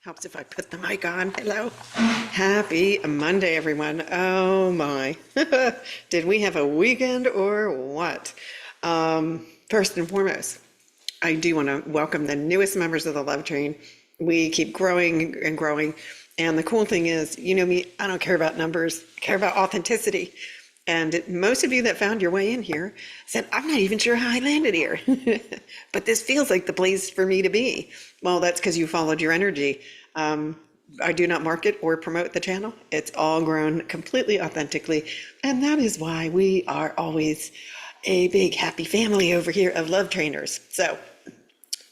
Helps if I put the mic on. Hello. Happy Monday, everyone. Oh my. Did we have a weekend or what? First and foremost, I do want to welcome the newest members of the Love Train. We keep growing and growing. And the cool thing is, you know me, I don't care about numbers, I care about authenticity. And most of you that found your way in here said, I'm not even sure how I landed here, but this feels like the place for me to be. Well, that's because you followed your energy. I do not market or promote the channel. It's all grown completely authentically. And that is why we are always a big happy family over here of love trainers. So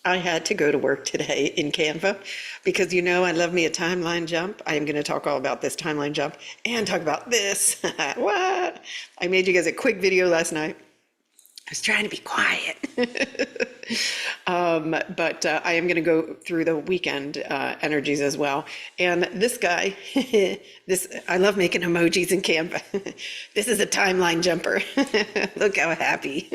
I had to go to work today in Canva because, you know, I love me a timeline jump. I am going to talk all about this timeline jump and talk about this. What? I made you guys a quick video last night. I was trying to be quiet. But I am going to go through the weekend energies as well. And this guy, I love making emojis in Canva. This is a timeline jumper. Look how happy.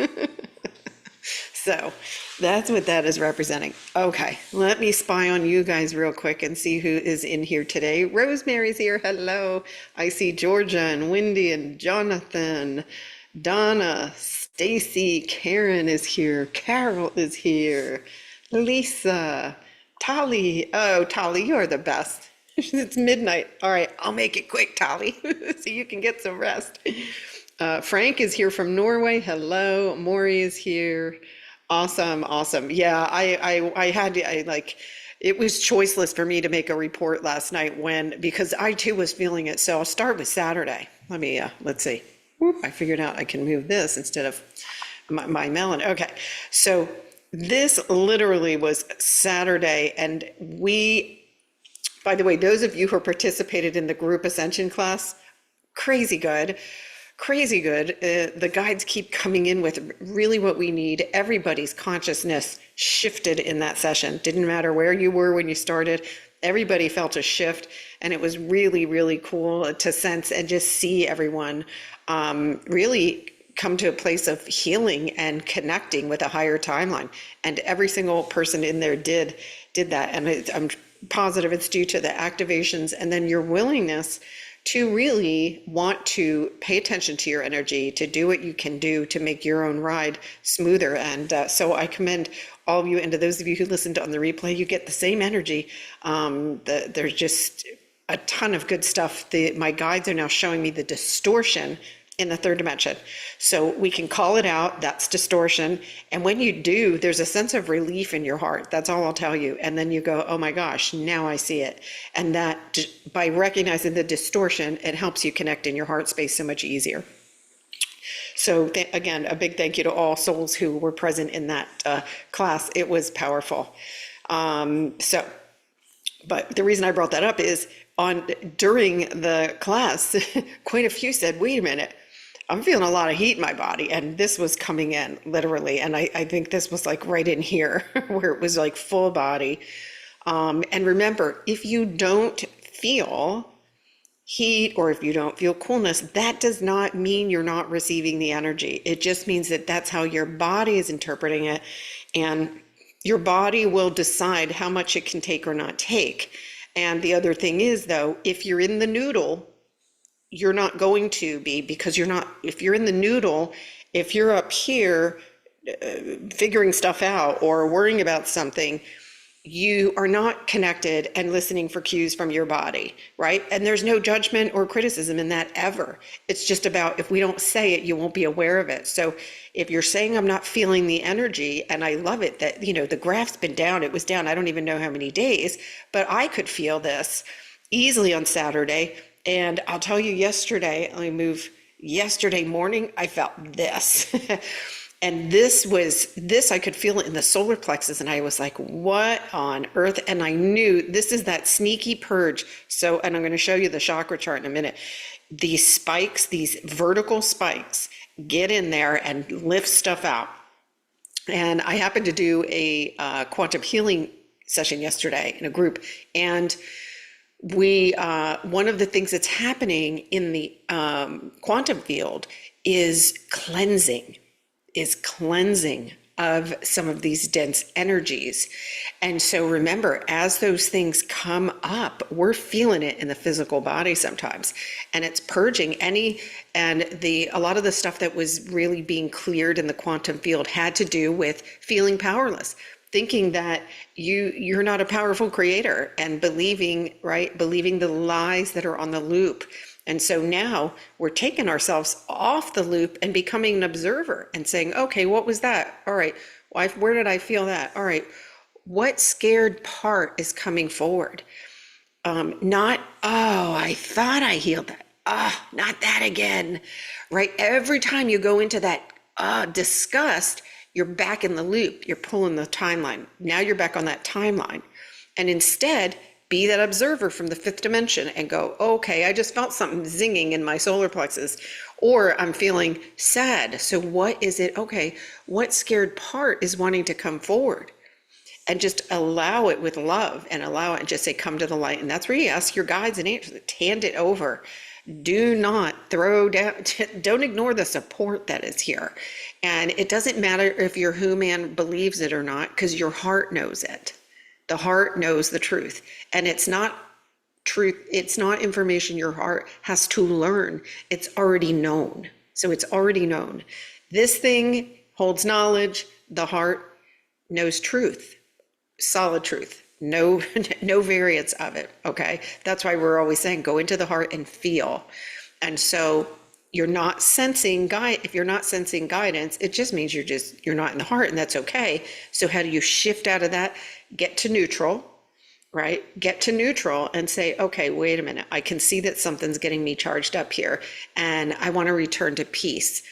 So that's what that is representing. Okay, let me spy on you guys real quick and see who is in here today. Rosemary's here. Hello. I see Georgia and Wendy and Jonathan, Donna, Stacy, Karen is here. Carol is here. Lisa, Tali. Oh, Tali, you are the best. It's midnight. All right, I'll make it quick, Tali, so you can get some rest. Frank is here from Norway. Hello. Maury is here. Awesome, awesome. Yeah, it was choiceless for me to make a report last night because I too was feeling it. So I'll start with Saturday. Let's see. Whoop, I figured out I can move this instead of my melon. Okay, so this literally was Saturday, and by the way, those of you who participated in the group Ascension class, crazy good. Crazy good. The guides keep coming in with really what we need. Everybody's consciousness shifted in that session. Didn't matter where you were when you started. Everybody felt a shift, and it was really, really cool to sense and just see everyone really come to a place of healing and connecting with a higher timeline. And every single person in there did that. And I'm positive it's due to the activations and then your willingness to really want to pay attention to your energy, to do what you can do to make your own ride smoother. And so I commend all of you, and to those of you who listened on the replay, you get the same energy. There's just a ton of good stuff. My guides are now showing me the distortion in the third dimension. So we can call it out, that's distortion. And when you do, there's a sense of relief in your heart. That's all I'll tell you. And then you go, oh my gosh, now I see it. And that by recognizing the distortion, it helps you connect in your heart space so much easier. So again, a big thank you to all souls who were present in that class. It was powerful. But the reason I brought that up is during the class, quite a few said, wait a minute, I'm feeling a lot of heat in my body. And this was coming in literally. And I think this was like right in here where it was like full body. And remember, if you don't feel heat or if you don't feel coolness, that does not mean you're not receiving the energy. It just means that that's how your body is interpreting it. And your body will decide how much it can take or not take. And the other thing is, though, if you're in the noodle, you're not going to be, because if you're in the noodle, if you're up here figuring stuff out or worrying about something, you are not connected and listening for cues from your body, right? And there's no judgment or criticism in that ever. It's just about, if we don't say it, you won't be aware of it. So if you're saying I'm not feeling the energy, and I love it that, you know, the graph's been down, it was down, I don't even know how many days, but I could feel this easily on Saturday. And I'll tell you, yesterday morning, I felt this. And this I could feel it in the solar plexus, and I was like, what on earth? And I knew this is that sneaky purge. So, and I'm going to show you the chakra chart in a minute. These spikes, these vertical spikes, get in there and lift stuff out. And I happened to do a quantum healing session yesterday in a group, and one of the things that's happening in the quantum field is cleansing of some of these dense energies. And so remember, as those things come up, we're feeling it in the physical body sometimes, and it's purging a lot of the stuff that was really being cleared in the quantum field had to do with feeling powerless, thinking that you're not a powerful creator, and believing the lies that are on the loop. And so now we're taking ourselves off the loop and becoming an observer and saying, okay, what was that? All right, where did I feel that? All right, what scared part is coming forward? Not, oh, I thought I healed that. Not that again, right? Every time you go into that disgust, you're back in the loop. You're pulling the timeline. Now you're back on that timeline. And instead, be that observer from the fifth dimension and go, okay, I just felt something zinging in my solar plexus, or I'm feeling sad. So what is it? Okay, what scared part is wanting to come forward? And just allow it with love, and allow it, and just say, come to the light. And that's where you ask your guides and angels, hand it over. Do not throw down, don't ignore the support that is here. And it doesn't matter if your who-man believes it or not, because your heart knows it. The heart knows the truth. And it's not truth, it's not information your heart has to learn. It's already known. So it's already known. This thing holds knowledge. The heart knows truth, solid truth. No variance of it. Okay. That's why we're always saying, go into the heart and feel. And so you're not sensing if you're not sensing guidance, it just means you're not in the heart, and that's okay. So how do you shift out of that? Get to neutral, right? Get to neutral and say, okay, wait a minute. I can see that something's getting me charged up here, and I want to return to peace.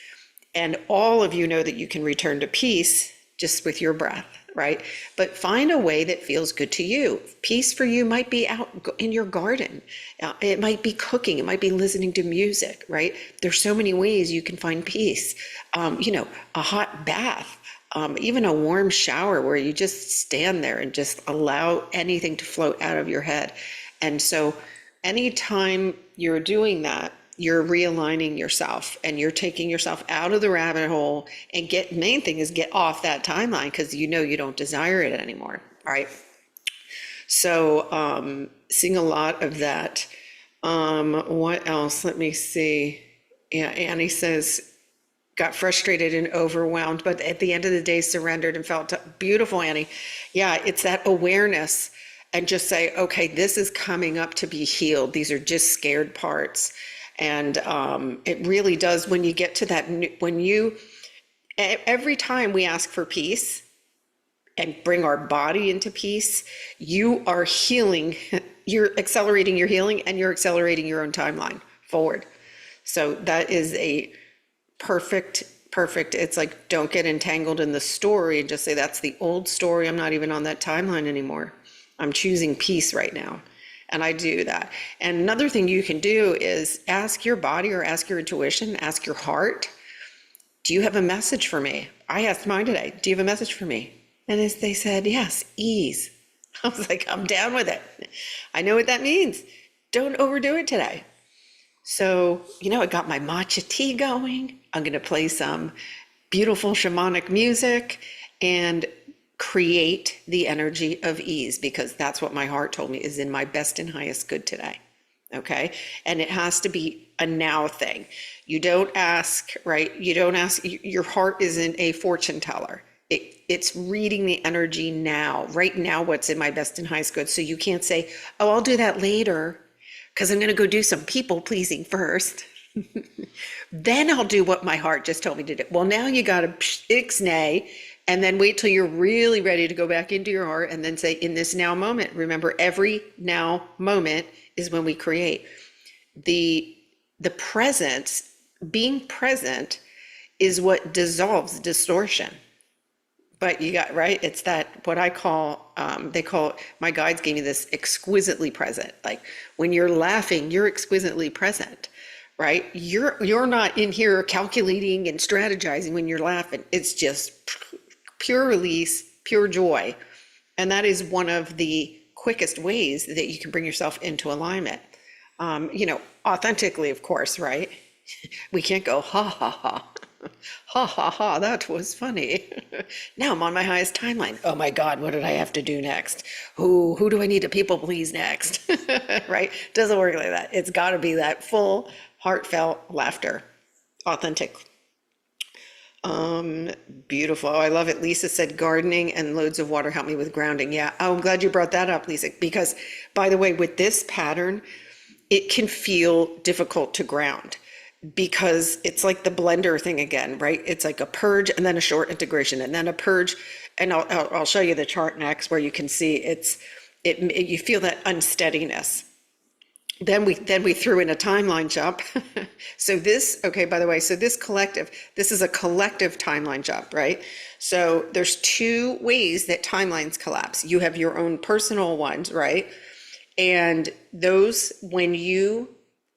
And all of you know that you can return to peace just with your breath, right? But find a way that feels good to you. Peace for you might be out in your garden. It might be cooking. It might be listening to music, right? There's so many ways you can find peace. A hot bath, even a warm shower where you just stand there and just allow anything to float out of your head. And so anytime you're doing that, you're realigning yourself, and you're taking yourself out of the rabbit hole, and main thing is get off that timeline, because you don't desire it anymore. All right. So seeing a lot of that. What else? Let me see. Yeah, Annie says, got frustrated and overwhelmed, but at the end of the day surrendered and felt beautiful, Annie. Yeah, it's that awareness, and just say, okay, this is coming up to be healed. These are just scared parts. And it really does, when you get to that, every time we ask for peace and bring our body into peace, you are healing, you're accelerating your healing, and you're accelerating your own timeline forward. So that is a perfect, it's like, don't get entangled in the story and just say, that's the old story. I'm not even on that timeline anymore. I'm choosing peace right now. And I do that. And another thing you can do is ask your body, or ask your intuition, ask your heart, do you have a message for me? I asked mine today, do you have a message for me? And as they said, yes, ease. I was like, I'm down with it. I know what that means. Don't overdo it today. So, I got my matcha tea going. I'm going to play some beautiful shamanic music and create the energy of ease, because that's what my heart told me is in my best and highest good today. Okay. And it has to be a now thing. You don't ask, right? You don't ask, your heart isn't a fortune teller. It's reading the energy now, right now, what's in my best and highest good. So you can't say, oh, I'll do that later, because I'm going to go do some people pleasing first. Then I'll do what my heart just told me to do. Well, now you got to ixnay. And then wait till you're really ready to go back into your heart, and then say, in this now moment. Remember, every now moment is when we create. The presence, being present, is what dissolves distortion. But you got, right? It's that, what I call, my guides gave me this, exquisitely present. Like when you're laughing, you're exquisitely present, right? You're not in here calculating and strategizing when you're laughing. It's just pure release, pure joy. And that is one of the quickest ways that you can bring yourself into alignment. Authentically, of course, right? We can't go, ha, ha, ha. Ha ha ha, that was funny. Now I'm on my highest timeline. Oh my God, what did I have to do next? Who do I need to people please next? Right? Doesn't work like that. It's got to be that full, heartfelt laughter, authentic. Beautiful. Oh, I love it. Lisa said gardening and loads of water help me with grounding. Yeah. Oh, I'm glad you brought that up, Lisa, because by the way, with this pattern, it can feel difficult to ground because it's like the blender thing again, right? It's like a purge and then a short integration and then a purge. And I'll show you the chart next where you can see you feel that unsteadiness. Then we threw in a timeline jump. So this, okay, by the way, so this is a collective timeline jump, right? So there's two ways that timelines collapse. You have your own personal ones, right? And those, when you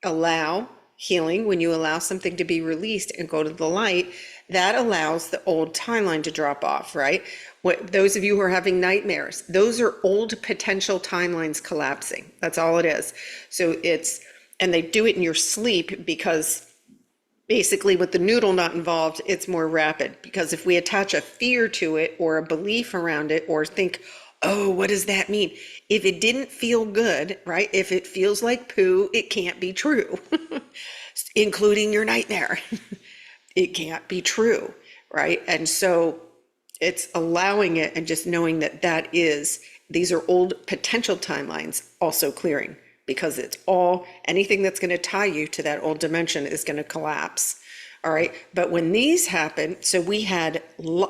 allow healing, when you allow something to be released and go to the light, that allows the old timeline to drop off, right? Those of you who are having nightmares, those are old potential timelines collapsing. That's all it is. So and they do it in your sleep because basically with the noodle not involved, it's more rapid. Because if we attach a fear to it or a belief around it or think, oh, what does that mean? If it didn't feel good, right? If it feels like poo, it can't be true, including your nightmare. It can't be true, right? And so it's allowing it and just knowing that these are old potential timelines also clearing, because it's anything that's going to tie you to that old dimension is going to collapse. All right. But when these happen, so we had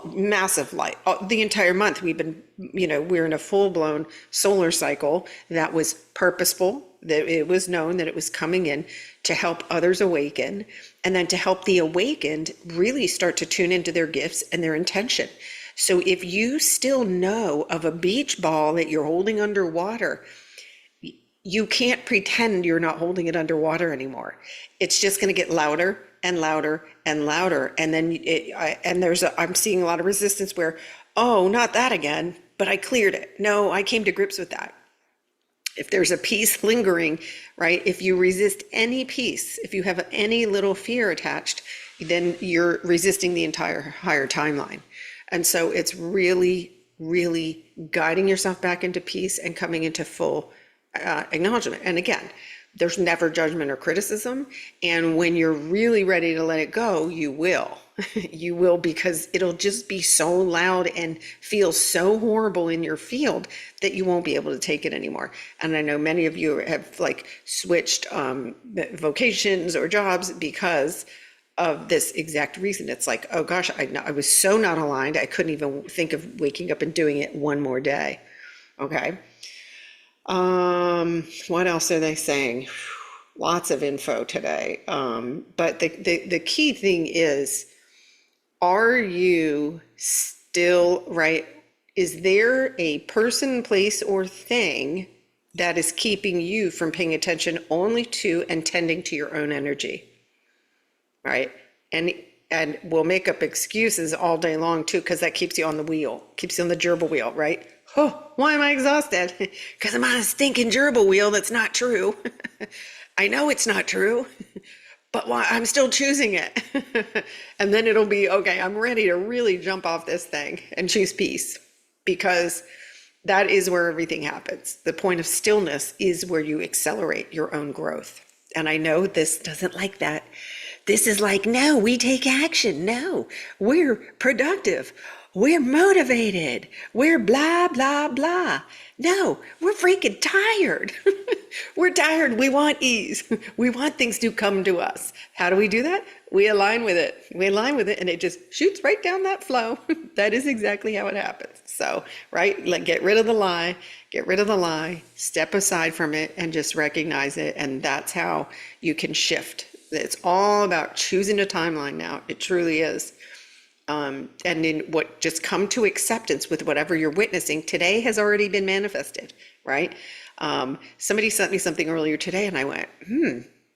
massive light the entire month. We're in a full blown solar cycle that was purposeful, that it was known that it was coming in to help others awaken, and then to help the awakened really start to tune into their gifts and their intention. So if you still know of a beach ball that you're holding underwater, you can't pretend you're not holding it underwater anymore. It's just going to get louder and louder and louder. And then I'm seeing a lot of resistance where, oh, not that again, but I cleared it. No, I came to grips with that. If there's a piece lingering, right? If you resist any piece, if you have any little fear attached, then you're resisting the entire higher timeline. And so it's really, really guiding yourself back into peace and coming into full acknowledgement. And again, there's never judgment or criticism. And when you're really ready to let it go, you will. You will, because it'll just be so loud and feel so horrible in your field that you won't be able to take it anymore. And I know many of you have switched vocations or jobs because of this exact reason. It's like, oh gosh, I was so not aligned, I couldn't even think of waking up and doing it one more day. Okay. What else are they saying? Lots of info today. But the key thing is, are you still right? Is there a person, place, or thing that is keeping you from paying attention only to and tending to your own energy? Right? And we'll make up excuses all day long too, because that keeps you on the wheel, keeps you on the gerbil wheel, right? Oh, why am I exhausted? Because I'm on a stinking gerbil wheel that's not true. I know it's not true, but why I'm still choosing it. And then it'll be, okay, I'm ready to really jump off this thing and choose peace, because that is where everything happens. The point of stillness is where you accelerate your own growth. And I know this doesn't like that. This is like, no, we take action. No, we're productive. We're motivated. We're blah, blah, blah. No, we're freaking tired. We're tired. We want ease. We want things to come to us. How do we do that? We align with it. We align with it, and it just shoots right down that flow. That is exactly how it happens. So, right, get rid of the lie. Get rid of the lie. Step aside from it and just recognize it. And that's how you can shift. It's all about choosing a timeline now. It truly is. And in just come to acceptance with whatever you're witnessing today has already been manifested, right? Somebody sent me something earlier today and I went,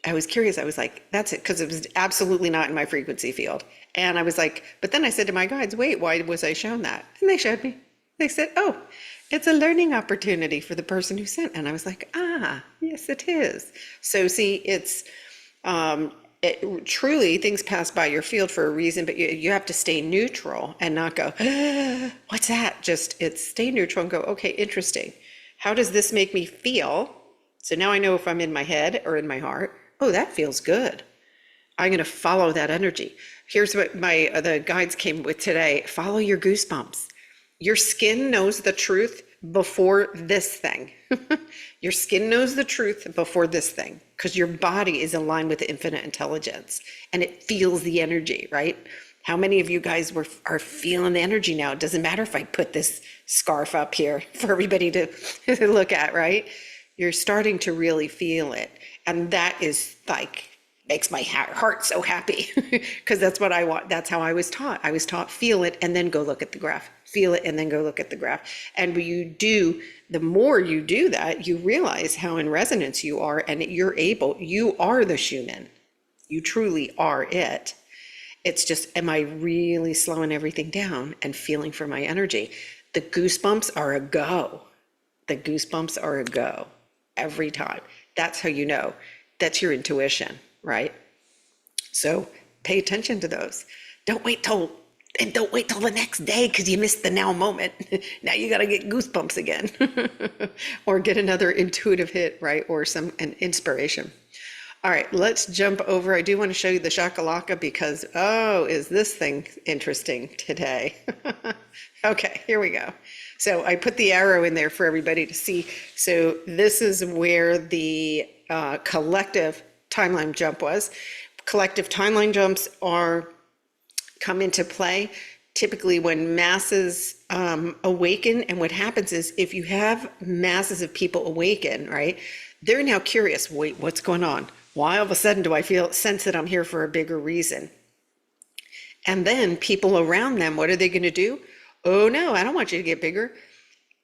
I was curious. I was like, that's it. Because it was absolutely not in my frequency field. And I was like, but then I said to my guides, wait, why was I shown that? And they showed me. They said, oh, it's a learning opportunity for the person who sent. And I was like, yes, it is. So see, it's, Truly, things pass by your field for a reason, but you have to stay neutral and not go, "Ah, what's that?" Just stay neutral and go, okay, interesting. How does this make me feel? So now I know if I'm in my head or in my heart. Oh, that feels good. I'm going to follow that energy. Here's what the guides came with today. Follow your goosebumps. Your skin knows the truth before this thing. Your skin knows the truth before this thing, because your body is aligned with infinite intelligence and it feels the energy, right? How many of you guys are feeling the energy now? It doesn't matter if I put this scarf up here for everybody to look at, right? You're starting to really feel it. And that is like, makes my heart so happy, because that's what I want. That's how I was taught. I was taught, feel it and then go look at the graph. Feel it and then go look at the graph. And when you do, the more you do that, you realize how in resonance you are, and you are the Schumann. You truly are it. It's just, am I really slowing everything down and feeling for my energy? The goosebumps are a go. The goosebumps are a go every time. That's how you know. That's your intuition, right? So pay attention to those. Don't wait till the next day because you missed the now moment. Now you got to get goosebumps again or get another intuitive hit, right? Or an inspiration. All right, let's jump over. I do want to show you the shakalaka because, oh, is this thing interesting today? Okay, here we go. So I put the arrow in there for everybody to see. So this is where the collective timeline jump was. Collective timeline jumps come into play typically when masses awaken. And what happens is if you have masses of people awaken, right, they're now curious, wait, what's going on? Why all of a sudden do I sense that I'm here for a bigger reason? And then people around them, what are they going to do? Oh no, I don't want you to get bigger.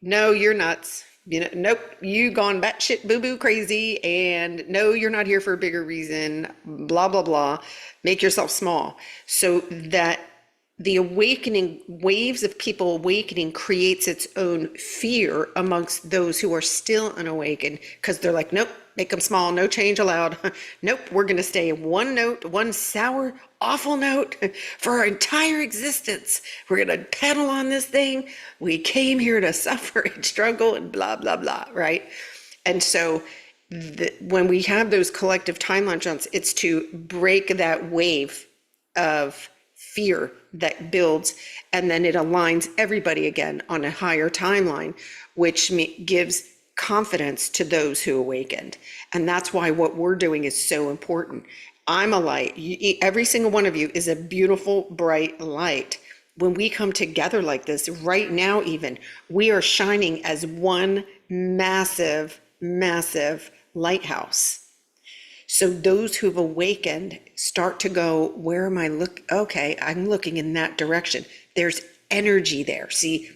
No, you're nuts. Nope, you gone batshit boo-boo crazy, and no, you're not here for a bigger reason, blah, blah, blah. Make yourself small. So that the awakening, waves of people awakening creates its own fear amongst those who are still unawakened, because they're like, nope, make them small, no change allowed. Nope, we're going to stay one note, one sour, awful note for our entire existence. We're going to pedal on this thing. We came here to suffer and struggle and blah, blah, blah, right? And so when we have those collective timeline jumps, it's to break that wave of fear that builds, and then it aligns everybody again on a higher timeline, which gives confidence to those who awakened. And that's why what we're doing is so important. I'm a light. Every single one of you is a beautiful, bright light. When we come together like this, right now even, we are shining as one massive, massive lighthouse. So those who've awakened start to go, where am I okay, I'm looking in that direction. There's energy there. See,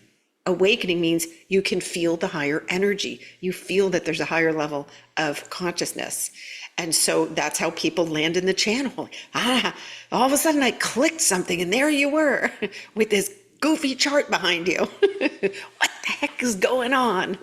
awakening means you can feel the higher energy. You feel that there's a higher level of consciousness. And so that's how people land in the channel. All of a sudden I clicked something and there you were with this goofy chart behind you. What the heck is going on?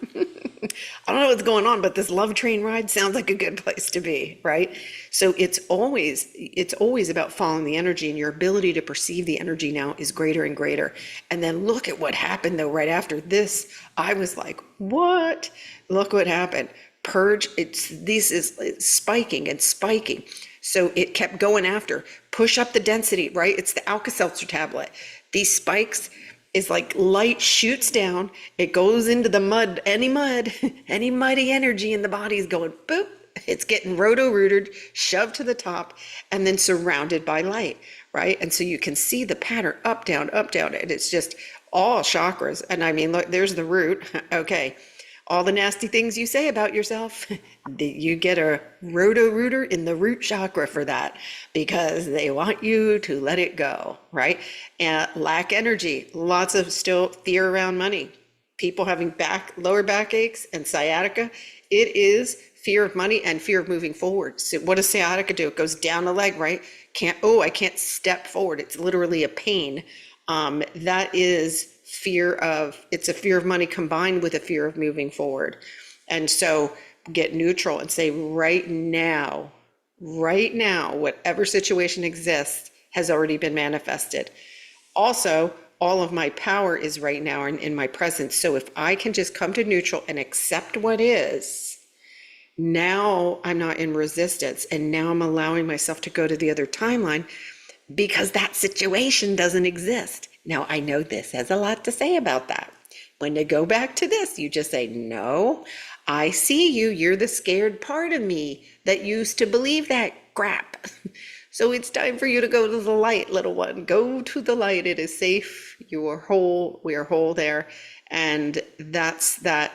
I don't know what's going on, but this love train ride sounds like a good place to be, right? So it's always about following the energy, and your ability to perceive the energy now is greater and greater. And then look at what happened though right after this. I was like, what? Look what happened. Purge, it's spiking and spiking. So it kept going after, push up the density, right? It's the Alka-Seltzer tablet. These spikes is like light shoots down, it goes into the mud, any muddy energy in the body is going boop. It's getting roto-rooted, shoved to the top, and then surrounded by light, right? And so you can see the pattern up, down, and it's just all chakras. And I mean, look, there's the root. Okay. All the nasty things you say about yourself, you get a roto-rooter in the root chakra for that, because they want you to let it go, right? And lack energy, lots of still fear around money. People having lower back aches and sciatica, it is fear of money and fear of moving forward. So what does sciatica do? It goes down the leg, right? I can't step forward. It's literally a pain. That is it's a fear of money combined with a fear of moving forward. And so get neutral and say, right now, right now, whatever situation exists has already been manifested. Also, all of my power is right now in my presence. So if I can just come to neutral and accept what is, now I'm not in resistance. And now I'm allowing myself to go to the other timeline because that situation doesn't exist. Now, I know this has a lot to say about that. When you go back to this, you just say, no, I see you. You're the scared part of me that used to believe that crap. So it's time for you to go to the light, little one. Go to the light. It is safe. You are whole. We are whole there. And that's that.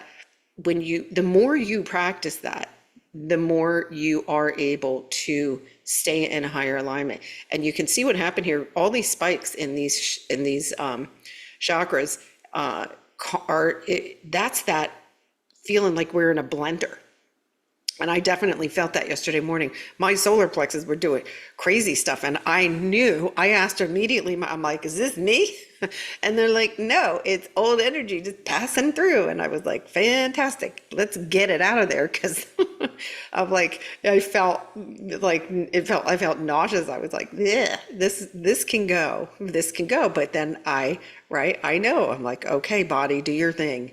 The more you practice that, the more you are able to stay in a higher alignment. And you can see what happened here. All these spikes in these chakras that's that feeling like we're in a blender. And I definitely felt that yesterday morning. My solar plexus were doing crazy stuff. And I asked immediately, I'm like, is this me? And they're like, no, it's old energy just passing through. And I was like, fantastic. Let's get it out of there. Cause I'm like, I felt nauseous. I was like, yeah, this can go. This can go. But then I know, I'm like, okay, body, do your thing.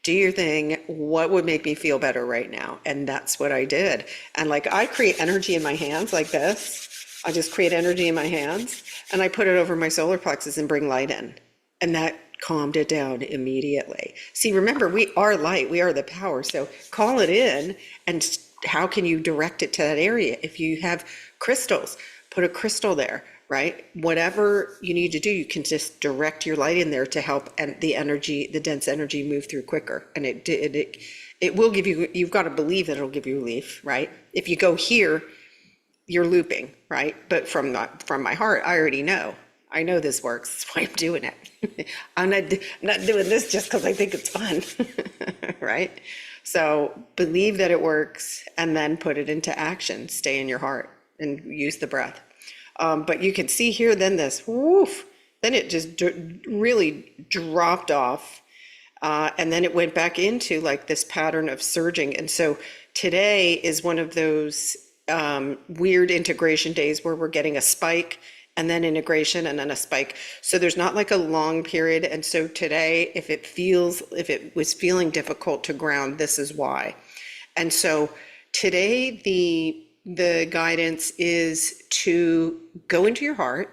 Do your thing. What would make me feel better right now? And that's what I did. And like, I create energy in my hands like this. I just create energy in my hands and I put it over my solar plexus and bring light in. And that calmed it down immediately. See, remember, we are light. We are the power. So call it in. And how can you direct it to that area? If you have crystals, put a crystal there. Right? Whatever you need to do, you can just direct your light in there to help and the dense energy move through quicker. And it will give you, you've got to believe that it'll give you relief, right? If you go here, you're looping, right? But from my heart, I already know. I know this works. That's why I'm doing it. I'm not doing this just because I think it's fun, right? So believe that it works and then put it into action. Stay in your heart and use the breath. But you can see here, then this, woof, then it just really dropped off. And then it went back into like this pattern of surging. And so today is one of those weird integration days where we're getting a spike and then integration and then a spike. So there's not like a long period. And so today, if it was feeling difficult to ground, this is why. And so today, the guidance is to go into your heart,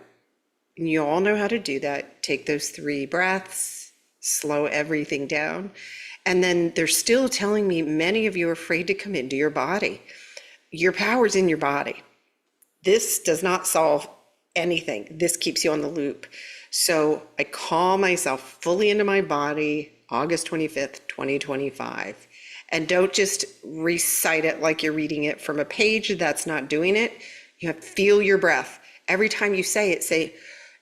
and you all know how to do that. Take those 3 breaths, slow everything down. And then they're still telling me many of you are afraid to come into your body. Your power's in your body. This does not solve anything. This keeps you on the loop. So I call myself fully into my body, August 25th, 2025. And don't just recite it like you're reading it from a page. That's not doing it. You have to feel your breath. Every time you say it, say,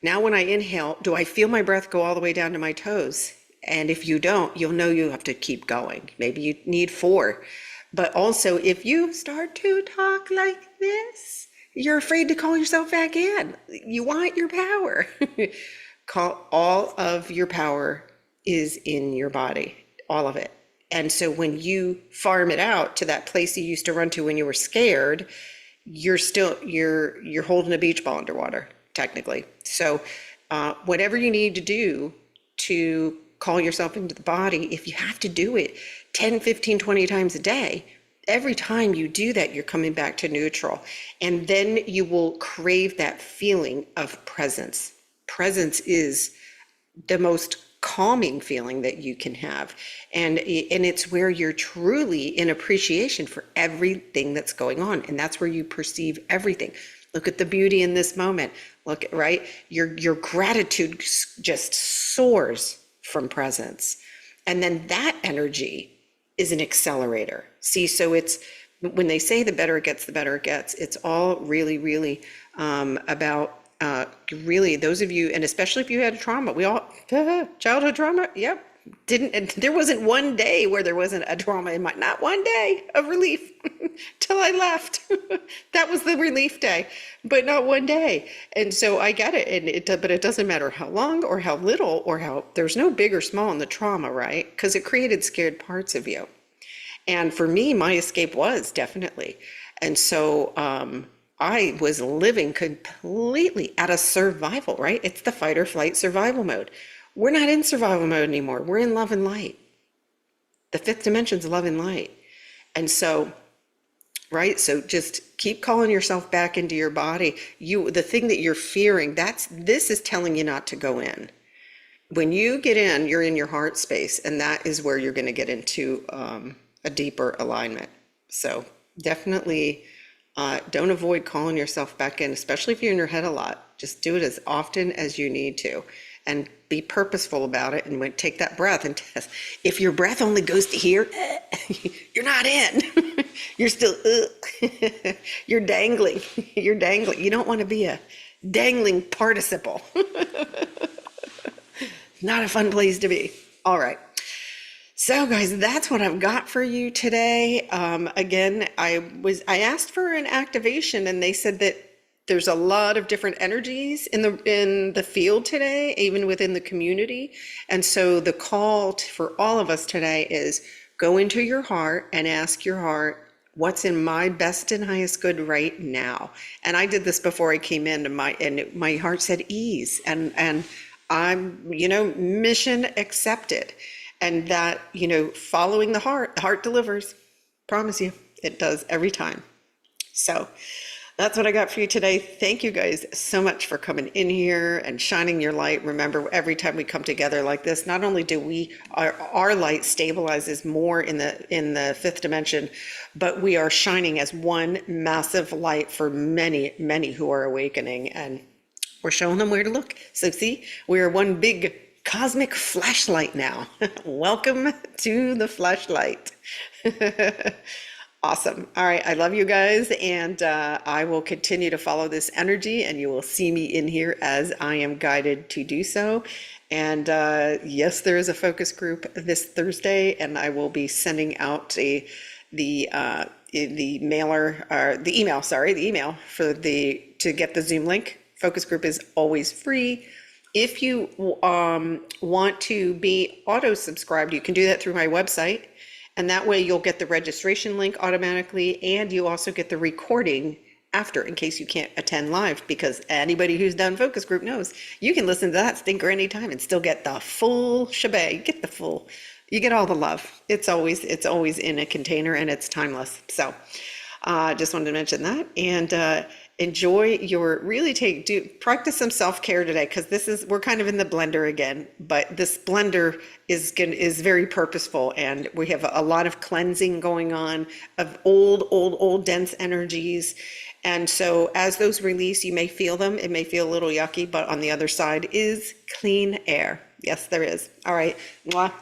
now when I inhale, do I feel my breath go all the way down to my toes? And if you don't, you'll know you have to keep going. Maybe you need 4. But also, if you start to talk like this, you're afraid to call yourself back in. You want your power. All of your power is in your body, all of it. And so when you farm it out to that place you used to run to when you were scared, you're holding a beach ball underwater, technically. So whatever you need to do to call yourself into the body, if you have to do it 10, 15, 20 times a day, every time you do that, you're coming back to neutral. And then you will crave that feeling of presence. Presence is the most calming feeling that you can have. And it's where you're truly in appreciation for everything that's going on. And that's where you perceive everything. Look at the beauty in this moment. Look, right? Your gratitude just soars from presence. And then that energy is an accelerator. See, so it's, when they say the better it gets, the better it gets, it's all really, really about really those of you, and especially if you had a trauma, we all, childhood trauma, yep. There wasn't one day where there wasn't a trauma in my, not one day of relief till I left. That was the relief day, but not one day. And so I get it. And but it doesn't matter how long or how little or how, there's no big or small in the trauma, right? Because it created scared parts of you. And for me, my escape was definitely. And so I was living completely out of survival, right? It's the fight or flight survival mode. We're not in survival mode anymore. We're in love and light. The fifth dimension's love and light. And so, right? So just keep calling yourself back into your body. The thing that you're fearing, this is telling you not to go in. When you get in, you're in your heart space, and that is where you're going to get into a deeper alignment. So definitely don't avoid calling yourself back in, especially if you're in your head a lot. Just do it as often as you need to, and be purposeful about it. And take that breath and test. If your breath only goes to here, you're not in. You're still, you're dangling. You're dangling. You don't want to be a dangling participle. Not a fun place to be. All right. So guys, that's what I've got for you today. Again, I asked for an activation, and they said that there's a lot of different energies in the field today, even within the community. And so the call for all of us today is go into your heart and ask your heart, what's in my best and highest good right now? And I did this before I came in, and my heart said ease, and I'm, mission accepted. And that, following the heart delivers. Promise you, it does every time. So that's what I got for you today. Thank you guys so much for coming in here and shining your light. Remember, every time we come together like this, not only do our light stabilizes more in the fifth dimension, but we are shining as one massive light for many, many who are awakening, and we're showing them where to look. So see, we're one big cosmic flashlight now. Welcome to the flashlight. Awesome. All right. I love you guys, and I will continue to follow this energy, and you will see me in here as I am guided to do so. And yes, there is a focus group this Thursday, and I will be sending out the email to get the Zoom link. Focus group is always free. If you want to be auto-subscribed, you can do that through my website, and that way you'll get the registration link automatically, and you also get the recording after in case you can't attend live, because anybody who's done focus group knows you can listen to that stinker anytime and still get the full shebang. You get all the love. It's always in a container, and it's timeless. So just wanted to mention that, and enjoy practice some self-care today, because we're kind of in the blender again, but this blender is very purposeful, and we have a lot of cleansing going on of old dense energies. And so as those release, you may feel them. It may feel a little yucky, but on the other side is clean air. Yes, there is. All right. Mwah.